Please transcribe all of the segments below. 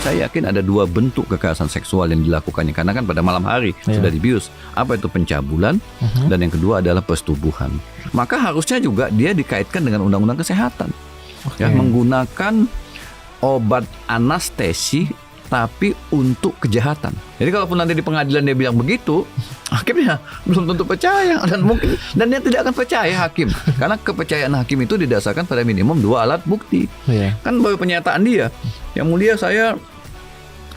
saya yakin ada dua bentuk kekerasan seksual yang dilakukannya. Karena kan pada malam hari sudah dibius. Apa itu pencabulan? Dan yang kedua adalah persetubuhan. Maka harusnya juga dia dikaitkan dengan undang-undang kesehatan. Ya, menggunakan obat anestesi tapi untuk kejahatan. Jadi kalaupun nanti di pengadilan dia bilang begitu, hakimnya belum tentu percaya dan dia tidak akan percaya hakim karena kepercayaan hakim itu didasarkan pada minimum 2 alat bukti. Kan baru pernyataan dia, yang mulia saya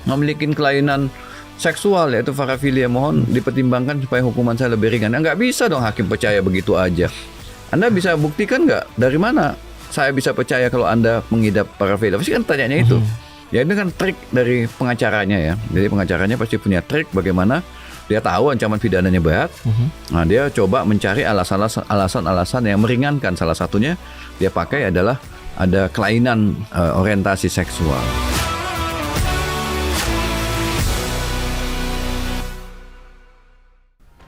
memiliki kelainan seksual yaitu parafilia, mohon dipertimbangkan supaya hukuman saya lebih ringan. Nggak bisa dong hakim percaya begitu aja. Anda bisa buktikan nggak dari mana saya bisa percaya kalau Anda mengidap parafilia? Pasti kan tanyanya itu. Ya ini kan trik dari pengacaranya ya. Jadi pengacaranya pasti punya trik bagaimana dia tahu ancaman pidananya berat. Nah, dia coba mencari alasan-alasan yang meringankan. Salah satunya dia pakai adalah ada kelainan orientasi seksual.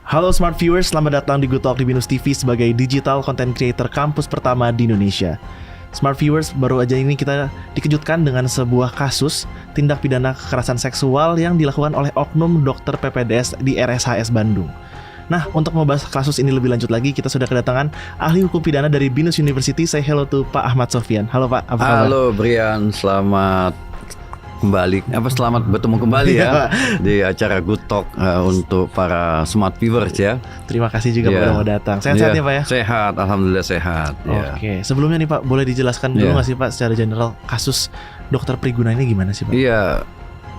Halo Smart Viewers, selamat datang di Good Talk di Binus TV sebagai digital content creator kampus pertama di Indonesia. Smart Viewers, baru aja ini kita dikejutkan dengan sebuah kasus tindak pidana kekerasan seksual yang dilakukan oleh oknum dokter PPDS di RSHS Bandung. Nah, untuk membahas kasus ini lebih lanjut lagi, kita sudah kedatangan ahli hukum pidana dari Binus University. Say hello to Pak Ahmad Sofyan. Halo Pak, apa kabar? Halo Brian, selamat bertemu kembali ya di acara Good Talk untuk para smart viewers ya. Terima kasih juga Pak udah datang. Sehat-sehat ya Pak ya? Sehat, alhamdulillah sehat. Oke, sebelumnya nih Pak, boleh dijelaskan dulu nggak sih Pak secara general kasus Dokter Priguna ini gimana sih Pak? Iya,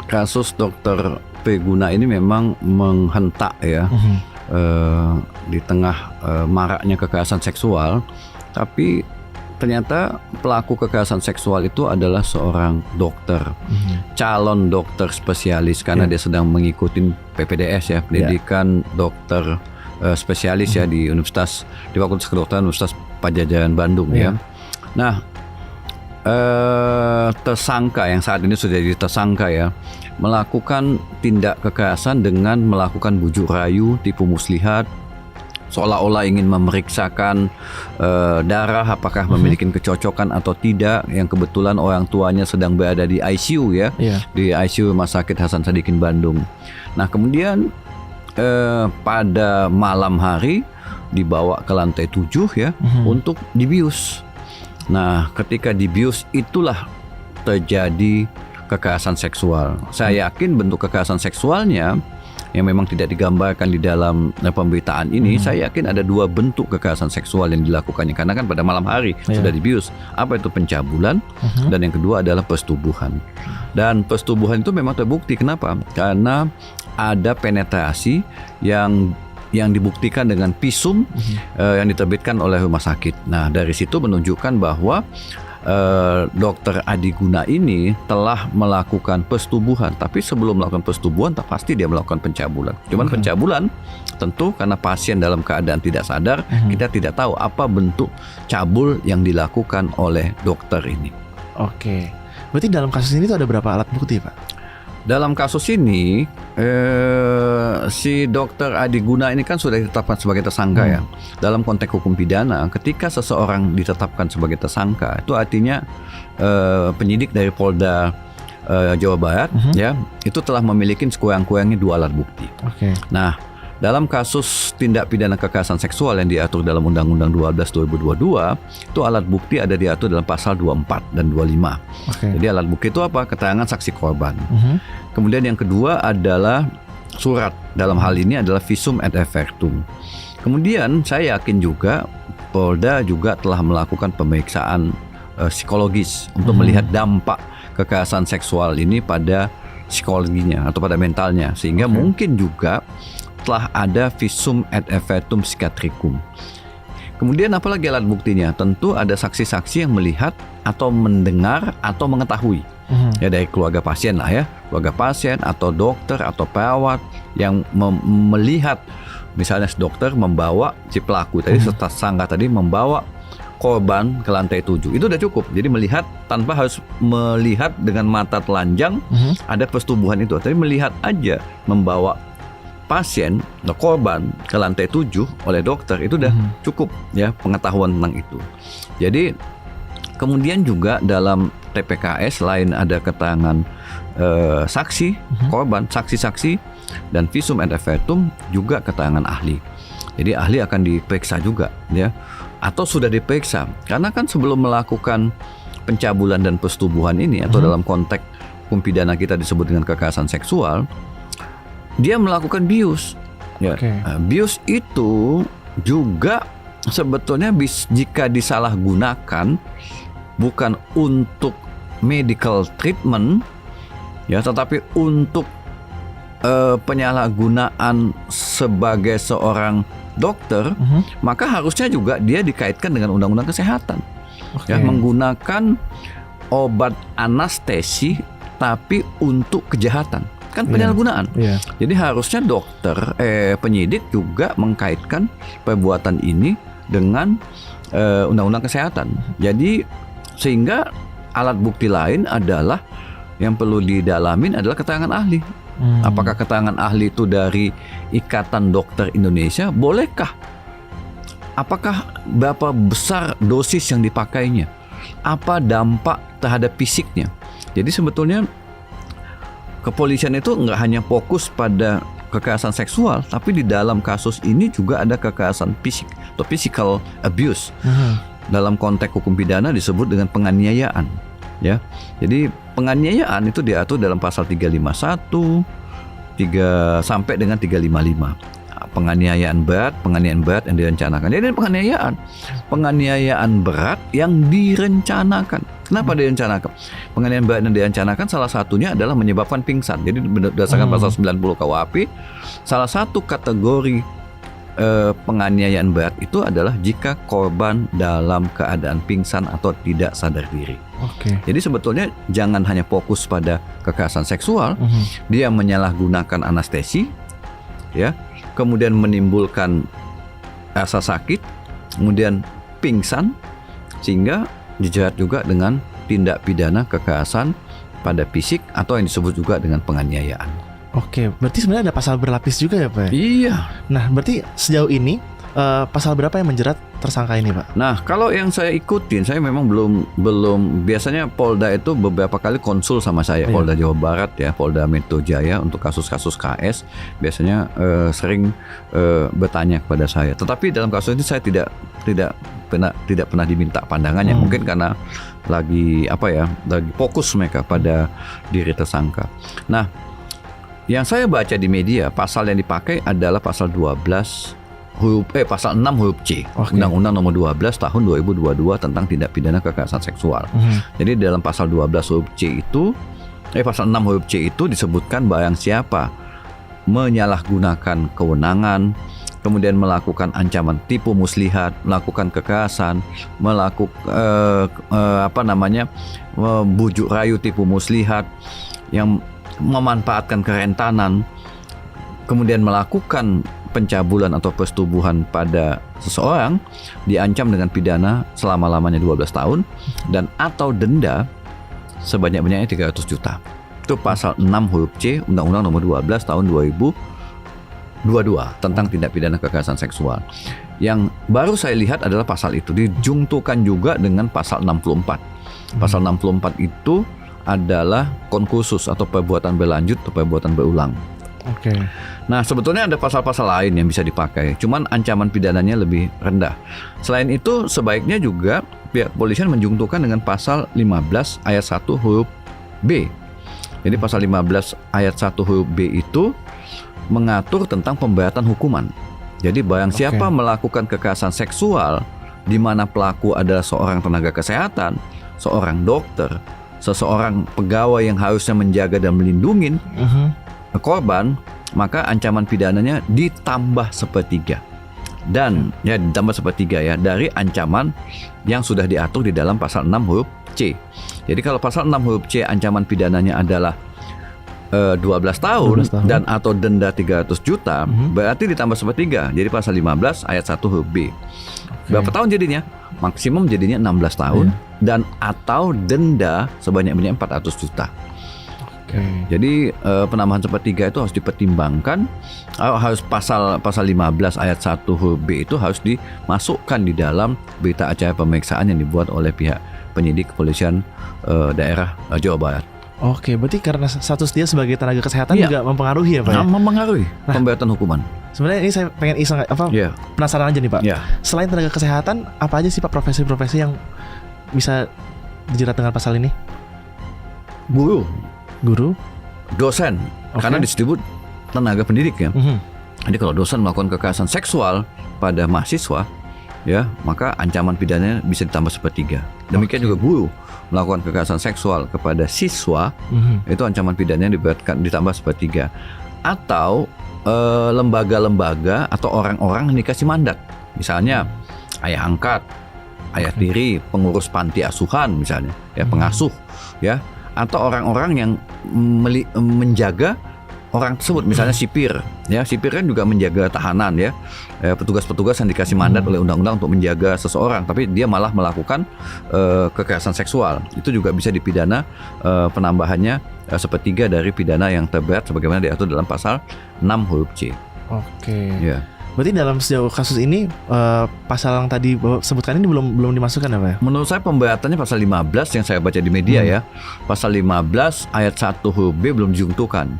kasus Dokter Priguna ini memang menghentak ya di tengah maraknya kekerasan seksual, tapi ternyata pelaku kekerasan seksual itu adalah seorang dokter, calon dokter spesialis karena dia sedang mengikuti PPDS ya, pendidikan dokter spesialis ya di Fakultas Kedokteran Universitas Padjadjaran Bandung ya. Nah, tersangka yang saat ini sudah jadi tersangka ya, melakukan tindak kekerasan dengan melakukan bujuk rayu, tipu muslihat, seolah-olah ingin memeriksakan darah apakah memiliki kecocokan atau tidak, yang kebetulan orang tuanya sedang berada di ICU ya, di ICU Rumah Sakit Hasan Sadikin Bandung. Nah kemudian pada malam hari dibawa ke lantai 7 ya untuk dibius. Nah ketika dibius itulah terjadi kekerasan seksual. Saya yakin bentuk kekerasan seksualnya yang memang tidak digambarkan di dalam pemberitaan ini, saya yakin ada dua bentuk kekerasan seksual yang dilakukannya. Karena kan pada malam hari sudah dibius. Apa itu pencabulan? Dan yang kedua adalah persetubuhan. Dan persetubuhan itu memang terbukti. Kenapa? Karena ada penetrasi yang dibuktikan dengan visum yang diterbitkan oleh rumah sakit. Nah dari situ menunjukkan bahwa Dokter Adi Guna ini telah melakukan persetubuhan, tapi sebelum melakukan persetubuhan tak pasti dia melakukan pencabulan. Cuman pencabulan tentu karena pasien dalam keadaan tidak sadar, kita tidak tahu apa bentuk cabul yang dilakukan oleh dokter ini. Oke, berarti dalam kasus ini tuh ada berapa alat bukti Pak? Dalam kasus ini si Dokter Adi Guna ini kan sudah ditetapkan sebagai tersangka ya. Dalam konteks hukum pidana, ketika seseorang ditetapkan sebagai tersangka, itu artinya penyidik dari Polda Jawa Barat ya, itu telah memiliki sekurang-kurangnya 2 alat bukti. Nah dalam kasus tindak pidana kekerasan seksual yang diatur dalam Undang-Undang 12 2022, itu alat bukti ada diatur dalam pasal 24 dan 25. Jadi alat bukti itu apa? Keterangan saksi korban. Kemudian yang kedua adalah surat. Dalam hal ini adalah visum et effectum. Kemudian saya yakin juga Polda juga telah melakukan pemeriksaan psikologis untuk melihat dampak kekerasan seksual ini pada psikologinya atau pada mentalnya, sehingga mungkin juga telah ada visum et effectum psychiatricum. Kemudian apalagi alat buktinya? Tentu ada saksi-saksi yang melihat atau mendengar atau mengetahui ya dari keluarga pasien lah ya, keluarga pasien atau dokter atau perawat yang melihat, misalnya dokter membawa si pelaku tadi, tersangka tadi membawa korban ke lantai 7. Itu udah cukup. Jadi melihat tanpa harus melihat dengan mata telanjang ada persetubuhan itu. Tapi melihat aja membawa pasien atau korban ke lantai 7 oleh dokter itu udah cukup ya pengetahuan tentang itu. Jadi kemudian juga dalam TPKS selain ada keterangan saksi, korban, saksi-saksi, dan visum et effectum juga keterangan ahli. Jadi ahli akan diperiksa juga, ya, atau sudah diperiksa. Karena kan sebelum melakukan pencabulan dan persetubuhan ini, atau dalam konteks hukum pidana kita disebut dengan kekerasan seksual, dia melakukan bius. Ya, bius itu juga sebetulnya jika disalahgunakan bukan untuk medical treatment, ya, tetapi untuk penyalahgunaan sebagai seorang dokter, maka harusnya juga dia dikaitkan dengan undang-undang kesehatan. Ya, menggunakan obat anestesi tapi untuk kejahatan, kan penyalahgunaan. Jadi harusnya dokter, penyidik juga mengkaitkan perbuatan ini dengan undang-undang kesehatan. Jadi sehingga alat bukti lain adalah yang perlu didalamin adalah keterangan ahli. Apakah keterangan ahli itu dari Ikatan Dokter Indonesia? Bolehkah? Apakah berapa besar dosis yang dipakainya? Apa dampak terhadap fisiknya? Jadi sebetulnya kepolisian itu nggak hanya fokus pada kekerasan seksual, tapi di dalam kasus ini juga ada kekerasan fisik atau physical abuse. Dalam konteks hukum pidana disebut dengan penganiayaan. Ya, jadi penganiayaan itu diatur dalam pasal 351 sampai dengan 355. Penganiayaan berat yang direncanakan. Jadi penganiayaan berat yang direncanakan. Kenapa direncanakan? Penganiayaan berat yang direncanakan salah satunya adalah menyebabkan pingsan. Jadi berdasarkan pasal 90 KUHP, salah satu kategori penganiayaan berat itu adalah jika korban dalam keadaan pingsan atau tidak sadar diri. Jadi sebetulnya jangan hanya fokus pada kekerasan seksual, dia menyalahgunakan anestesi, ya, kemudian menimbulkan rasa sakit, kemudian pingsan, sehingga dijerat juga dengan tindak pidana kekerasan pada fisik atau yang disebut juga dengan penganiayaan. Berarti sebenarnya ada pasal berlapis juga ya, Pak? Iya. Nah, berarti sejauh ini pasal berapa yang menjerat tersangka ini, Pak? Nah, kalau yang saya ikutin, saya memang belum biasanya Polda itu beberapa kali konsul sama saya, Polda Jawa Barat, ya, Polda Metro Jaya untuk kasus-kasus KS biasanya sering bertanya kepada saya. Tetapi dalam kasus ini saya tidak pernah diminta pandangannya, mungkin karena lagi fokus mereka pada diri tersangka. Nah, yang saya baca di media, pasal yang dipakai adalah pasal 12 pasal 6 huruf C, Undang-Undang Nomor 12 Tahun 2022 tentang tindak pidana kekerasan seksual. Jadi dalam pasal 12 huruf C itu, pasal 6 huruf C itu disebutkan barang siapa menyalahgunakan kewenangan, kemudian melakukan ancaman tipu muslihat, melakukan kekerasan, bujuk rayu tipu muslihat, yang memanfaatkan kerentanan, kemudian melakukan pencabulan atau persetubuhan pada seseorang, diancam dengan pidana selama-lamanya 12 tahun dan atau denda sebanyak-banyaknya 300 juta. Itu pasal 6 huruf C Undang-Undang Nomor 12 Tahun 2022 tentang tindak pidana kekerasan seksual. Yang baru saya lihat adalah pasal itu dijungtukan juga dengan pasal 64. Pasal 64 itu adalah konkursus atau perbuatan berlanjut atau perbuatan berulang. Nah, sebetulnya ada pasal-pasal lain yang bisa dipakai, cuman ancaman pidananya lebih rendah. Selain itu, sebaiknya juga pihak kepolisian menjungtukan dengan pasal 15 ayat 1 huruf B. Jadi pasal 15 ayat 1 huruf B itu mengatur tentang pemberatan hukuman. Jadi barang siapa melakukan kekerasan seksual di mana pelaku adalah seorang tenaga kesehatan, seorang dokter, seseorang pegawai yang harusnya menjaga dan melindungi korban, maka ancaman pidananya ditambah sepertiga. Dan ditambah sepertiga dari ancaman yang sudah diatur di dalam pasal 6 huruf C. Jadi kalau pasal 6 huruf C ancaman pidananya adalah 12 tahun dan atau denda 300 juta, berarti ditambah sepertiga. Jadi pasal 15 ayat 1 huruf B. Berapa tahun jadinya? Maksimum jadinya 16 tahun dan atau denda sebanyak-banyaknya 400 juta. Jadi penambahan sepertiga itu harus dipertimbangkan, harus pasal 15 ayat 1 huruf B itu harus dimasukkan di dalam berita acara pemeriksaan yang dibuat oleh pihak penyidik kepolisian daerah Jawa Barat. Oke, berarti karena status dia sebagai tenaga kesehatan Iya. juga mempengaruhi ya Pak ya? Mempengaruhi pembebasan hukuman. Sebenarnya ini saya pengen iseng Iya. penasaran aja nih Pak. Ya. Selain tenaga kesehatan, apa aja sih Pak profesi-profesi yang bisa dijerat dengan pasal ini? Guru, Guru? dosen, Oke. karena disebut tenaga pendidik ya. Mhm. Jadi kalau dosen melakukan kekerasan seksual pada mahasiswa, ya maka ancaman pidananya bisa ditambah sepertiga. Demikian juga guru melakukan kekerasan seksual kepada siswa, Mhm. itu ancaman pidananya ditambah sepertiga. Atau lembaga-lembaga atau orang-orang yang dikasih mandat, misalnya ayah angkat, ayah tiri, pengurus panti asuhan misalnya, ya pengasuh, ya, atau orang-orang yang menjaga orang tersebut, misalnya sipir, ya sipir kan juga menjaga tahanan ya, petugas-petugas yang dikasih mandat oleh undang-undang untuk menjaga seseorang, tapi dia malah melakukan kekerasan seksual, itu juga bisa dipidana penambahannya sepertiga dari pidana yang terberat sebagaimana diatur dalam pasal 6 huruf C. Oke. Ya. Berarti dalam sejauh kasus ini pasal yang tadi Bapak sebutkan ini belum dimasukkan ya Pak ya? Menurut saya pemberatannya pasal 15 yang saya baca di media ya, pasal 15 ayat 1 huruf B belum dijungtukan.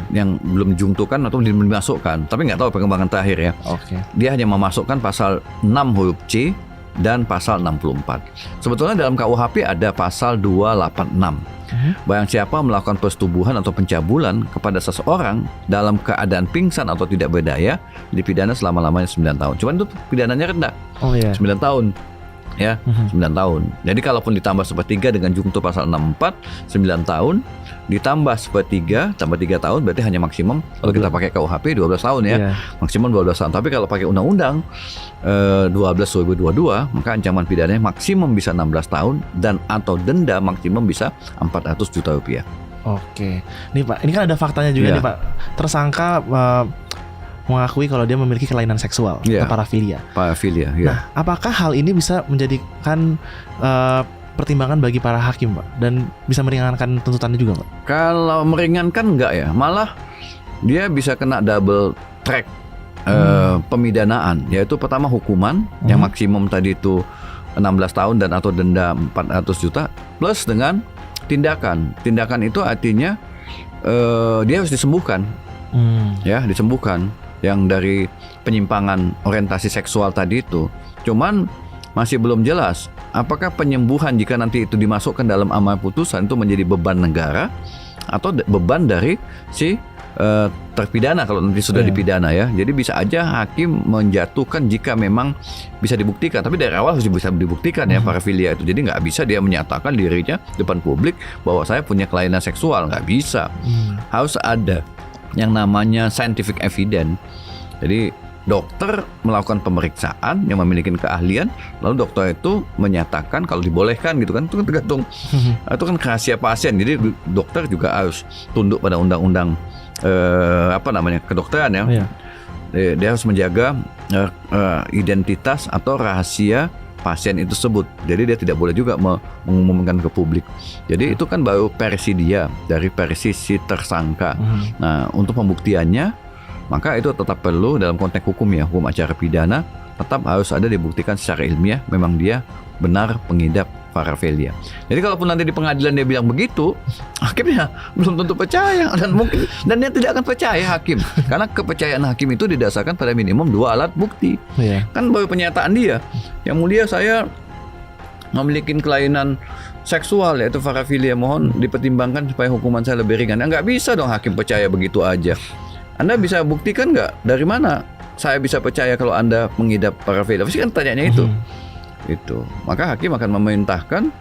Yang belum dijungtukan atau belum dimasukkan, tapi nggak tahu perkembangan terakhir ya. Oke. Dia hanya memasukkan pasal 6 huruf C dan pasal 64. Sebetulnya dalam KUHP ada pasal 286. Barang siapa melakukan persetubuhan atau pencabulan kepada seseorang dalam keadaan pingsan atau tidak berdaya, dipidana selama-lamanya 9 tahun. Cuman itu pidananya rendah, Oh iya. 9 tahun. Ya, 9 tahun. Jadi kalaupun ditambah sepertiga dengan jungto pasal 64, 9 tahun ditambah sepertiga tambah 3 tahun berarti hanya maksimum kalau kita pakai KUHP 12 tahun ya. Iya. Maksimum 12 tahun. Tapi kalau pakai undang-undang 12/2022, maka ancaman pidananya maksimum bisa 16 tahun dan atau denda maksimum bisa 400 juta rupiah. Oke. Nih Pak, ini kan ada faktanya juga Iya. nih Pak. Tersangka mengakui kalau dia memiliki kelainan seksual Iya. atau parafilia. Parafilia, ya. Nah, apakah hal ini bisa menjadikan pertimbangan bagi para hakim, Pak, dan bisa meringankan tuntutannya juga, Pak? Kalau meringankan enggak ya, malah dia bisa kena double track pemidanaan, yaitu pertama hukuman yang maksimum tadi itu 16 tahun dan atau denda 400 juta plus dengan tindakan. Tindakan itu artinya dia harus disembuhkan, ya disembuhkan yang dari penyimpangan orientasi seksual tadi itu. Cuman masih belum jelas apakah penyembuhan jika nanti itu dimasukkan dalam amar putusan itu menjadi beban negara atau beban dari si terpidana kalau nanti sudah dipidana ya. Jadi bisa aja hakim menjatuhkan jika memang bisa dibuktikan. Tapi dari awal harus bisa dibuktikan ya parafilia itu. Jadi nggak bisa dia menyatakan dirinya depan publik bahwa saya punya kelainan seksual, nggak bisa. Harus ada yang namanya scientific evidence. Jadi dokter melakukan pemeriksaan yang memiliki keahlian, lalu dokter itu menyatakan kalau dibolehkan gitu kan, itu kan tergantung itu kan rahasia pasien. Jadi dokter juga harus tunduk pada undang-undang kedokteran ya. Dia harus menjaga identitas atau rahasia pasien itu tersebut. Jadi dia tidak boleh juga mengumumkan ke publik. Jadi itu kan baru versi dia dari versi si tersangka. Nah, untuk pembuktiannya maka itu tetap perlu dalam konteks hukum ya, hukum acara pidana tetap harus ada dibuktikan secara ilmiah memang dia benar pengidap parafilia. Jadi kalaupun nanti di pengadilan dia bilang begitu, hakimnya belum tentu percaya dan dia tidak akan percaya hakim karena kepercayaan hakim itu didasarkan pada minimum 2 alat bukti. Kan baru pernyataan dia, yang mulia saya memiliki kelainan seksual yaitu parafilia, mohon dipertimbangkan supaya hukuman saya lebih ringan. Nggak bisa dong hakim percaya begitu aja. Anda bisa buktikan nggak? Dari mana saya bisa percaya kalau Anda mengidap parafilia? Pasti kan tanyanya itu. Itu. Maka hakim akan memerintahkan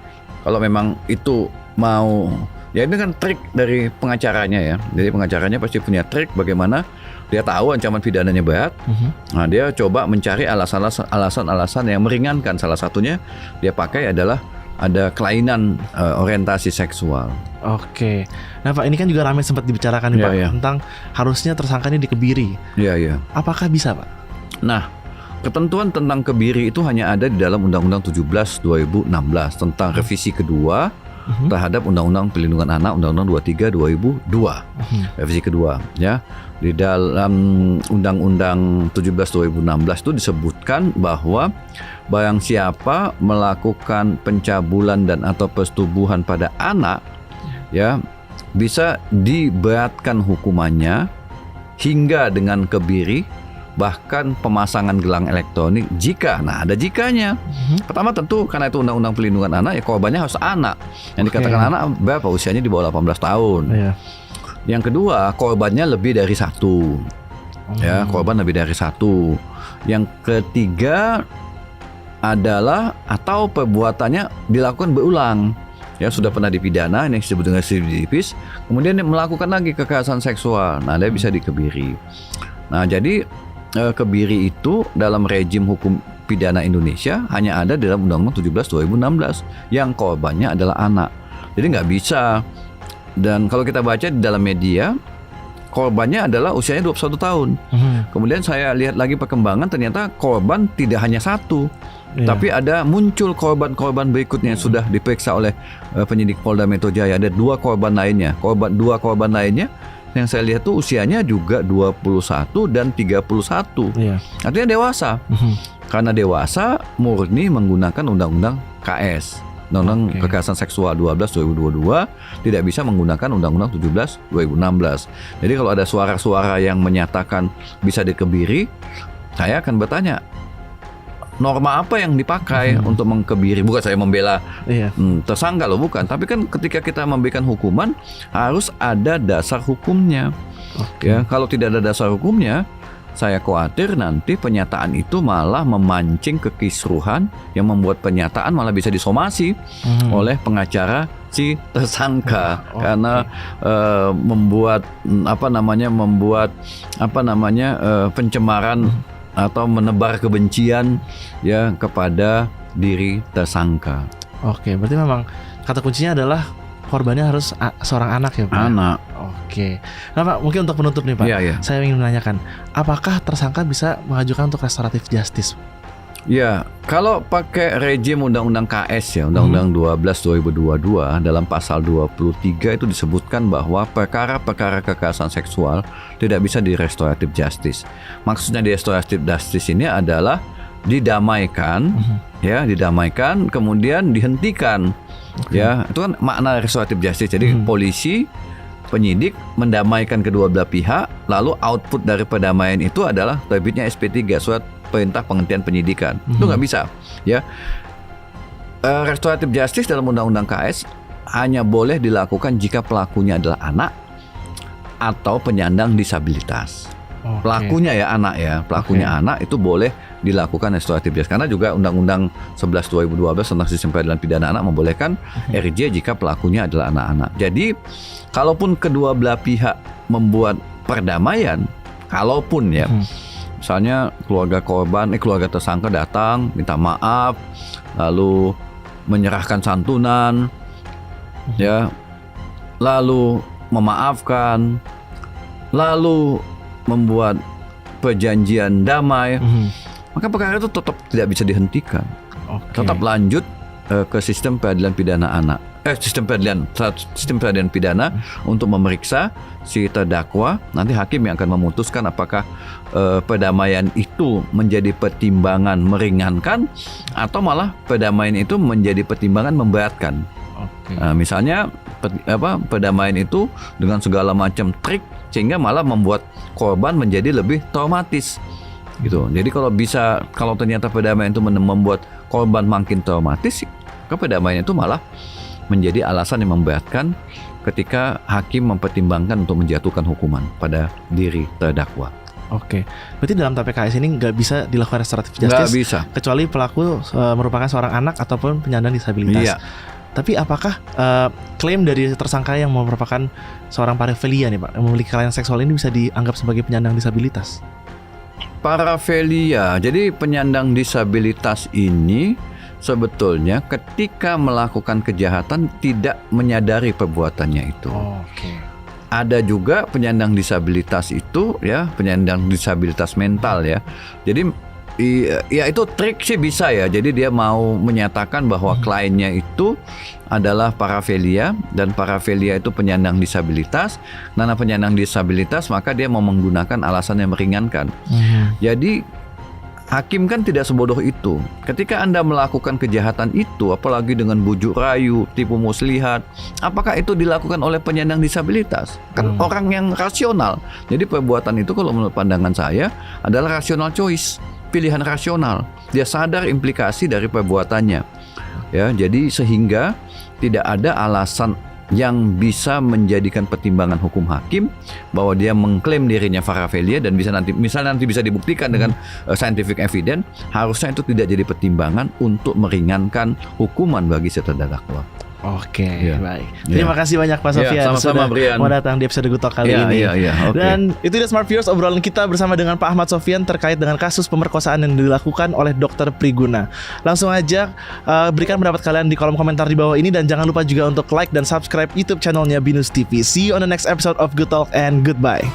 kalau memang itu mau, ya ini kan trik dari pengacaranya ya. Jadi pengacaranya pasti punya trik bagaimana dia tahu ancaman pidananya berat. Nah, dia coba mencari alasan-alasan yang meringankan. Salah satunya dia pakai adalah ada kelainan orientasi seksual. Oke. Nah Pak, ini kan juga ramai sempat dibicarakan nih Pak tentang harusnya tersangka ini dikebiri. Iya. Apakah bisa Pak? Nah, ketentuan tentang kebiri itu hanya ada di dalam Undang-Undang 17/2016 tentang revisi kedua terhadap Undang-Undang Perlindungan Anak, Undang-Undang 23/2002. Revisi kedua ya. Di dalam Undang-Undang 17/2016 itu disebutkan bahwa barang siapa melakukan pencabulan dan atau persetubuhan pada anak ya, bisa diberatkan hukumannya hingga dengan kebiri, bahkan pemasangan gelang elektronik jika, nah ada jikanya. Pertama tentu karena itu undang-undang pelindungan anak, ya korbannya harus anak. Yang dikatakan anak berapa? Usianya di bawah 18 tahun. Yang kedua, korbannya lebih dari satu. Ya, korban lebih dari satu. Yang ketiga adalah atau perbuatannya dilakukan berulang. Ya, sudah pernah dipidana, ini disebut dengan residivis, kemudian dia melakukan lagi kekerasan seksual. Nah, dia bisa dikebiri. Nah, jadi kebiri itu dalam rejim hukum pidana Indonesia hanya ada dalam Undang-Undang 17 2016 yang korbannya adalah anak. Jadi nggak bisa. Dan kalau kita baca di dalam media, korbannya adalah usianya 21 tahun. Kemudian saya lihat lagi perkembangan, ternyata korban tidak hanya satu, tapi ada muncul korban-korban berikutnya yang sudah diperiksa oleh penyidik Polda Metro Jaya. Ada dua korban lainnya. Dua korban lainnya yang saya lihat tuh usianya juga 21 dan 31. Artinya dewasa. Karena dewasa murni menggunakan Undang-Undang KS. Undang-Undang Kekerasan Seksual 12 2022 tidak bisa menggunakan Undang-Undang 17 2016. Jadi kalau ada suara-suara yang menyatakan bisa dikebiri, saya akan bertanya, norma apa yang dipakai untuk mengkebiri? Bukan saya membela tersangka loh, bukan. Tapi kan ketika kita memberikan hukuman harus ada dasar hukumnya. Ya, kalau tidak ada dasar hukumnya, saya khawatir nanti penyataan itu malah memancing kekisruhan yang membuat penyataan malah bisa disomasi oleh pengacara si tersangka karena membuat pencemaran atau menebar kebencian ya kepada diri tersangka. Oke, berarti memang kata kuncinya adalah korbannya harus seorang anak ya Pak? Anak. Oke. Nah Pak, mungkin untuk penutup nih Pak, saya ingin menanyakan, apakah tersangka bisa mengajukan untuk restoratif justice? Ya, kalau pakai rejim Undang-Undang KS ya, Undang-Undang 12 2022 dalam pasal 23 itu disebutkan bahwa perkara-perkara kekerasan seksual tidak bisa di restoratif justice. Maksudnya di restoratif justice ini adalah didamaikan, ya, didamaikan kemudian dihentikan. Ya, itu kan makna restoratif justice. Jadi polisi, penyidik mendamaikan kedua belah pihak, lalu output dari perdamaian itu adalah terbitnya SP3, surat perintah penghentian penyidikan. Itu nggak bisa. Ya, restoratif justice dalam Undang-Undang KS hanya boleh dilakukan jika pelakunya adalah anak atau penyandang disabilitas. Pelakunya ya anak ya, pelakunya anak itu boleh dilakukan restoratif justice. Karena juga Undang-Undang 11 2012 tentang sistem peradilan pidana anak membolehkan RJ jika pelakunya adalah anak-anak. Jadi kalaupun kedua belah pihak membuat perdamaian, kalaupun ya, misalnya keluarga tersangka datang minta maaf, lalu menyerahkan santunan, ya, lalu memaafkan, lalu membuat perjanjian damai, maka perkara itu tetap tidak bisa dihentikan, tetap lanjut ke sistem peradilan pidana anak. Sistem peradilan pidana untuk memeriksa si terdakwa. Nanti hakim yang akan memutuskan apakah perdamaian itu menjadi pertimbangan meringankan atau malah perdamaian itu menjadi pertimbangan memberatkan. Misalnya perdamaian itu dengan segala macam trik sehingga malah membuat korban menjadi lebih traumatis gitu. Jadi kalau ternyata perdamaian itu membuat korban makin traumatis, perdamaian itu malah menjadi alasan yang memberatkan ketika hakim mempertimbangkan untuk menjatuhkan hukuman pada diri terdakwa. Oke, berarti dalam TPKS ini nggak bisa dilakukan restoratif justice, nggak bisa, kecuali pelaku merupakan seorang anak ataupun penyandang disabilitas. Tapi apakah klaim dari tersangka yang merupakan seorang parafilia nih Pak, yang memiliki kelainan seksual ini bisa dianggap sebagai penyandang disabilitas? Parafilia, jadi penyandang disabilitas ini sebetulnya ketika melakukan kejahatan tidak menyadari perbuatannya itu. Ada juga penyandang disabilitas itu ya, penyandang disabilitas mental ya. Jadi ya itu trik sih bisa ya. Jadi dia mau menyatakan bahwa kliennya itu adalah parafilia dan parafilia itu penyandang disabilitas. Karena penyandang disabilitas maka dia mau menggunakan alasan yang meringankan. Jadi hakim kan tidak sebodoh itu. Ketika Anda melakukan kejahatan itu, apalagi dengan bujuk rayu, tipu muslihat, apakah itu dilakukan oleh penyandang disabilitas? Kan orang yang rasional. Jadi perbuatan itu kalau menurut pandangan saya adalah rational choice, pilihan rasional. Dia sadar implikasi dari perbuatannya. Ya, jadi sehingga tidak ada alasan yang bisa menjadikan pertimbangan hukum hakim bahwa dia mengklaim dirinya parafilia dan bisa nanti bisa dibuktikan dengan scientific evidence, harusnya itu tidak jadi pertimbangan untuk meringankan hukuman bagi si terdakwa. Oke, Ya. baik. Ya. Terima kasih banyak Pak Sofyan sama-sama, sudah Brian. mau datang di episode Good Talk kali ini. Oke. Dan itu dia Smart Viewers, obrolan kita bersama dengan Pak Ahmad Sofyan terkait dengan kasus pemerkosaan yang dilakukan oleh Dr. Priguna. Langsung aja berikan pendapat kalian di kolom komentar di bawah ini dan jangan lupa juga untuk like dan subscribe YouTube channelnya Binus TV. See you on the next episode of Good Talk and goodbye.